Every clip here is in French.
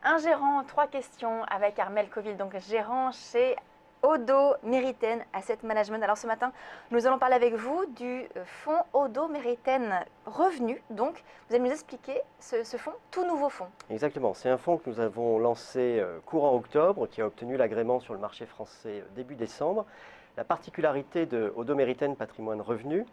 Un gérant, trois questions avec Armel Coville, donc gérant chez Odo Méritaine Asset Management. Alors ce matin, nous allons parler avec vous du fonds Odo Méritaine Revenu. Donc, vous allez nous expliquer ce fonds, tout nouveau fonds. Exactement, c'est un fonds que nous avons lancé courant octobre, qui a obtenu l'agrément sur le marché français début décembre. La particularité de Odo Méritaine Patrimoine Revenu,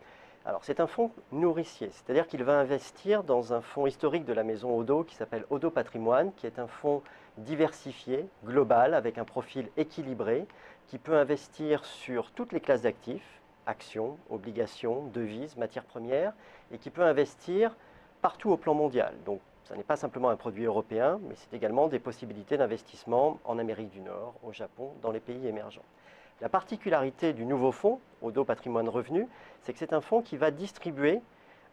alors c'est un fonds nourricier, c'est-à-dire qu'il va investir dans un fonds historique de la maison Odo qui s'appelle Odo Patrimoine, qui est un fonds diversifié, global, avec un profil équilibré, qui peut investir sur toutes les classes d'actifs, actions, obligations, devises, matières premières, et qui peut investir partout au plan mondial. Donc, ce n'est pas simplement un produit européen, mais c'est également des possibilités d'investissement en Amérique du Nord, au Japon, dans les pays émergents. La particularité du nouveau fonds, Odo Patrimoine Revenu, c'est que c'est un fonds qui va distribuer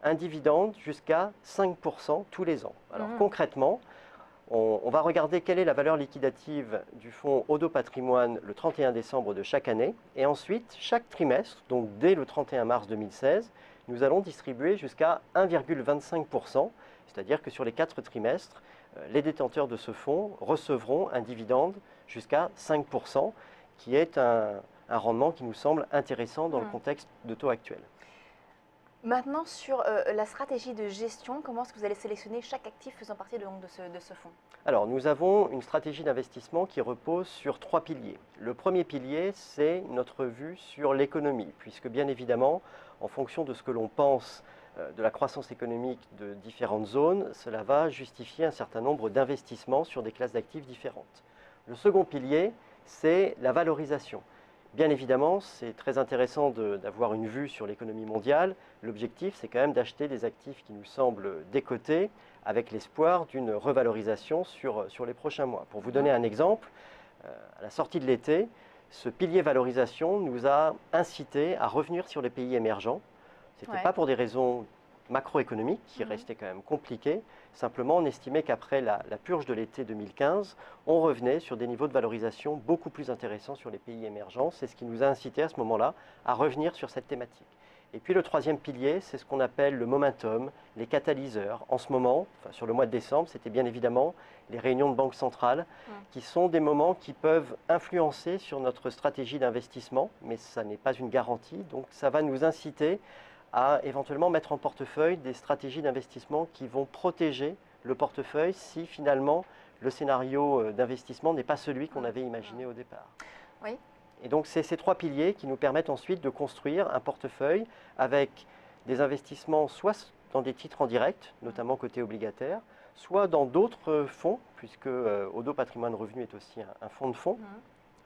un dividende jusqu'à 5% tous les ans. Alors concrètement, on va regarder quelle est la valeur liquidative du fonds Odo Patrimoine le 31 décembre de chaque année. Et ensuite, chaque trimestre, donc dès le 31 mars 2016, nous allons distribuer jusqu'à 1,25%. C'est-à-dire que sur les 4 trimestres, les détenteurs de ce fonds recevront un dividende jusqu'à 5%, qui est un rendement qui nous semble intéressant dans le contexte de taux actuel. Maintenant, sur la stratégie de gestion, comment est-ce que vous allez sélectionner chaque actif faisant partie de ce fonds? Alors, nous avons une stratégie d'investissement qui repose sur 3 piliers. Le premier pilier, c'est notre vue sur l'économie, puisque bien évidemment, en fonction de ce que l'on pense de la croissance économique de différentes zones, cela va justifier un certain nombre d'investissements sur des classes d'actifs différentes. Le second pilier, c'est la valorisation. Bien évidemment, c'est très intéressant d'avoir une vue sur l'économie mondiale. L'objectif, c'est quand même d'acheter des actifs qui nous semblent décotés, avec l'espoir d'une revalorisation sur les prochains mois. Pour vous donner un exemple, à la sortie de l'été, ce pilier valorisation nous a incité à revenir sur les pays émergents. Ce n'était pas pour des raisons macroéconomiques qui restaient quand même compliquées. Simplement, on estimait qu'après la purge de l'été 2015, on revenait sur des niveaux de valorisation beaucoup plus intéressants sur les pays émergents. C'est ce qui nous a incité à ce moment-là à revenir sur cette thématique. Et puis le troisième pilier, c'est ce qu'on appelle le momentum, les catalyseurs. En ce moment, sur le mois de décembre, c'était bien évidemment les réunions de banque centrale, qui sont des moments qui peuvent influencer sur notre stratégie d'investissement, mais ça n'est pas une garantie. Donc ça va nous inciter à éventuellement mettre en portefeuille des stratégies d'investissement qui vont protéger le portefeuille si finalement le scénario d'investissement n'est pas celui qu'on avait imaginé au départ. Oui. Et donc c'est ces 3 piliers qui nous permettent ensuite de construire un portefeuille avec des investissements soit dans des titres en direct, notamment côté obligataire, soit dans d'autres fonds, puisque Odo Patrimoine Revenu est aussi un fonds de fonds,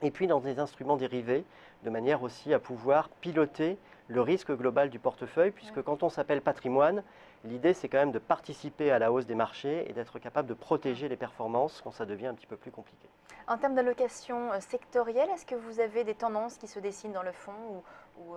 et puis dans des instruments dérivés, de manière aussi à pouvoir piloter le risque global du portefeuille, puisque quand on s'appelle patrimoine, l'idée c'est quand même de participer à la hausse des marchés et d'être capable de protéger les performances quand ça devient un petit peu plus compliqué. En termes d'allocation sectorielle, est-ce que vous avez des tendances qui se dessinent dans le fonds ou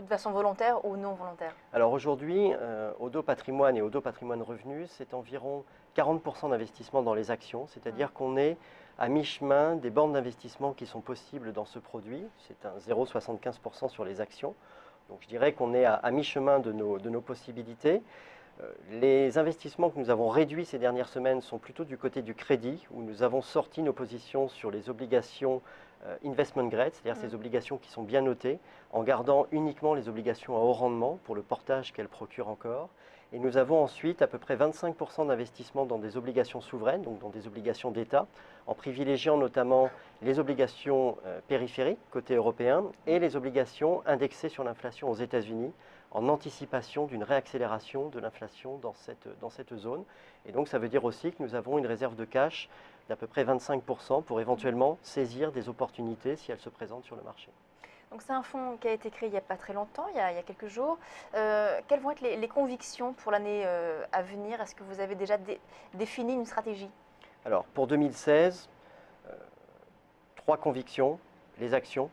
de façon volontaire ou non volontaire? Alors aujourd'hui, Odo Patrimoine et Odo Patrimoine Revenu, c'est environ 40% d'investissement dans les actions, c'est-à-dire qu'on est à mi-chemin des bornes d'investissement qui sont possibles dans ce produit. C'est un 0,75% sur les actions. Donc je dirais qu'on est à mi-chemin de nos possibilités. Les investissements que nous avons réduits ces dernières semaines sont plutôt du côté du crédit, où nous avons sorti nos positions sur les obligations investment grade, c'est-à-dire ces obligations qui sont bien notées, en gardant uniquement les obligations à haut rendement pour le portage qu'elles procurent encore. Et nous avons ensuite à peu près 25% d'investissement dans des obligations souveraines, donc dans des obligations d'État, en privilégiant notamment les obligations périphériques côté européen et les obligations indexées sur l'inflation aux États-Unis, en anticipation d'une réaccélération de l'inflation dans cette zone. Et donc ça veut dire aussi que nous avons une réserve de cash d'à peu près 25% pour éventuellement saisir des opportunités si elles se présentent sur le marché. Donc c'est un fonds qui a été créé il n'y a pas très longtemps, il y a quelques jours. Quelles vont être les convictions pour l'année à venir? Est-ce que vous avez déjà défini une stratégie? Alors pour 2016, 3 convictions, les actions,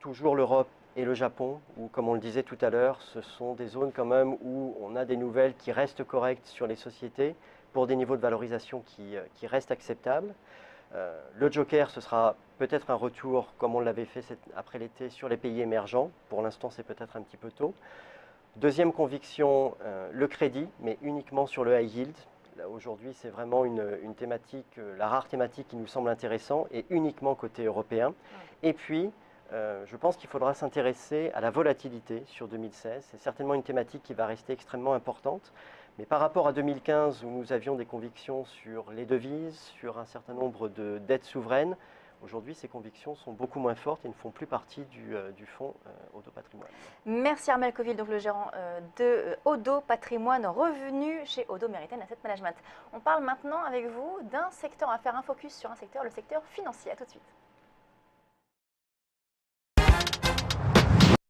toujours l'Europe et le Japon, où comme on le disait tout à l'heure, ce sont des zones quand même où on a des nouvelles qui restent correctes sur les sociétés pour des niveaux de valorisation qui restent acceptables. Le joker, ce sera peut-être un retour, comme on l'avait fait après l'été, sur les pays émergents. Pour l'instant, c'est peut-être un petit peu tôt. Deuxième conviction, le crédit, mais uniquement sur le high yield. Là, aujourd'hui, c'est vraiment une thématique, la rare thématique qui nous semble intéressante et uniquement côté européen. Et puis, je pense qu'il faudra s'intéresser à la volatilité sur 2016. C'est certainement une thématique qui va rester extrêmement importante. Mais par rapport à 2015, où nous avions des convictions sur les devises, sur un certain nombre de dettes souveraines, aujourd'hui, ces convictions sont beaucoup moins fortes et ne font plus partie du fonds Odo Patrimoine. Merci Armel Coville, donc le gérant de Odo Patrimoine, revenu chez Odo Meritain Asset Management. On parle maintenant avec vous d'un secteur, on va faire un focus sur un secteur, le secteur financier. À tout de suite.